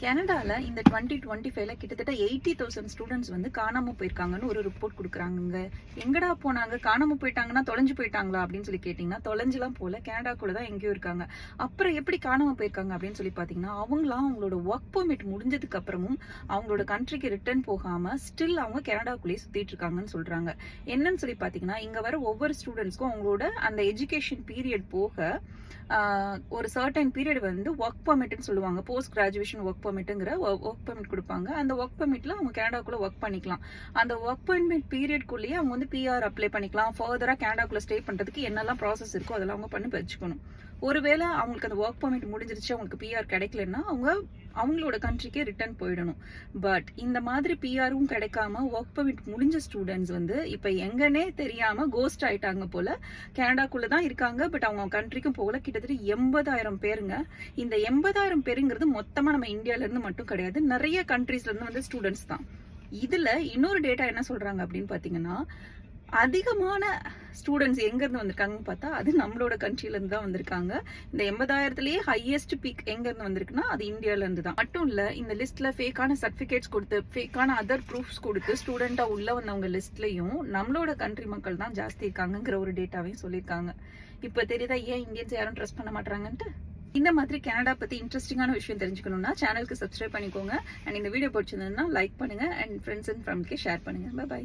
கனடால இந்த 2025ல கிட்டத்தட்ட 80,000 ஸ்டூடெண்ட்ஸ் வந்து காணாம போயிருக்காங்கன்னு ஒரு ரிப்போர்ட் கொடுக்குறாங்க. எங்கடா போனாங்க, காணாம போயிட்டாங்கன்னா தொலைஞ்சு போயிட்டாங்களா அப்படின்னு சொல்லி கேட்டிங்கன்னா, தொலைஞ்சுலாம் போல, கனடாக்குள்ள தான் எங்கேயோ இருக்காங்க. அப்புறம் எப்படி காணாம போயிருக்காங்க அப்படின்னு சொல்லி பார்த்தீங்கன்னா, அவங்களாம் அவங்களோட ஒர்க் பெர்மிட் முடிஞ்சதுக்கு அப்புறமும் அவங்களோட கண்ட்ரிக்கு ரிட்டர்ன் போகாம ஸ்டில் அவங்க கனடாக்குள்ளேயே சுத்திட்டு இருக்காங்கன்னு சொல்றாங்க. என்னன்னு சொல்லி பார்த்தீங்கன்னா, இங்க வர ஒவ்வொரு ஸ்டூடெண்ட்ஸ்க்கும் அவங்களோட அந்த எஜுகேஷன் பீரியட் போக ஒரு சர்டன் பீரியட் வந்து ஒர்க் பெர்மிட்னு சொல்லுவாங்க. போஸ்ட் கிராஜுவேஷன் ஒர்க் பெர்மிட்ங்கிற ஒர்க் பெர்மிட் கொடுப்பாங்க. அந்த ஒர்க் பெர்மிட்ல அவங்க கனடாக்குள்ள ஒர்க் பண்ணிக்கலாம். அந்த ஒர்க் பெர்மிட் பீரியட்குள்ளேயே அவங்க வந்து பிஆர் அப்ளை பண்ணிக்கலாம். ஃபர்தரா கனடாக்குள்ள ஸ்டே பண்றதுக்கு என்னெல்லாம் ப்ராசஸ் இருக்கோ அதெல்லாம் அவங்க பண்ணி வச்சுக்கணும். ஒருவேளை அவங்களுக்கு அந்த ஒர்க் பெர்மிட் முடிஞ்சிருச்சு, அவங்களுக்கு பிஆர் கிடைக்கலன்னா அவங்க அவங்களோட கண்ட்ரிக்கே ரிட்டர்ன் போயிடணும். பட் இந்த மாதிரி பிஆரும் கிடைக்காம ஒர்க் பெர்மிட் முடிஞ்ச ஸ்டூடெண்ட்ஸ் வந்து இப்ப எங்கன்னே தெரியாம கோஸ்ட் ஆயிட்டாங்க போல. கனடாக்குள்ள தான் இருக்காங்க, பட் அவங்க கண்ட்ரிக்கும் போகல. கிட்டத்தட்ட 80,000 பேருங்க. இந்த 80,000 பேருங்கிறது மொத்தமா நம்ம இந்தியால இருந்து மட்டும் கிடையாது, நிறைய கண்ட்ரீஸ்ல இருந்து வந்து ஸ்டூடெண்ட்ஸ் தான். இதுல இன்னொரு டேட்டா என்ன சொல்றாங்க அப்படின்னு பாத்தீங்கன்னா, அதிகமான ஸ்டூடெண்ட்ஸ் எங்க இருந்து வந்திருக்காங்கன்னு பார்த்தா அது நம்மளோட கண்ட்ரில இருந்து தான் வந்திருக்காங்க. இந்த 80,000லேயே ஹையஸ்ட் பீக் எங்க இருந்து வந்திருக்குன்னா அது இந்தியால இருந்து தான். மட்டும் இல்ல, இந்த லிஸ்ட்ல ஃபேக்கான சர்டிபிகேட்ஸ் கொடுத்து ஃபேக்கான அதர் ப்ரூஃப்ஸ் கொடுத்து ஸ்டூடெண்டா உள்ள வந்தவங்க லிஸ்ட்லயும் நம்மளோட கண்ட்ரி மக்கள் தான் ஜாஸ்தி இருக்காங்கிற ஒரு டேட்டாவையும் சொல்லியிருக்காங்க. இப்ப தெரியுதா ஏன் இந்தியன்ஸ் யாரும் ட்ரஸ்ட் பண்ண மாட்டாங்கன்ட்டு. இந்த மாதிரி கனடா பத்தி இன்ட்ரெஸ்டிங்கான விஷயம் தெரிஞ்சுக்கணும்னா சேனலுக்கு சப்ஸ்கிரைப் பண்ணிக்கோங்க. அண்ட் இந்த வீடியோ பிடிச்சிருந்ததுன்னா லைக் பண்ணுங்க அண்ட் ஃப்ரெண்ட்ஸ் அண்ட் ஃபேமிலிக்கு ஷேர் பண்ணுங்க. பை.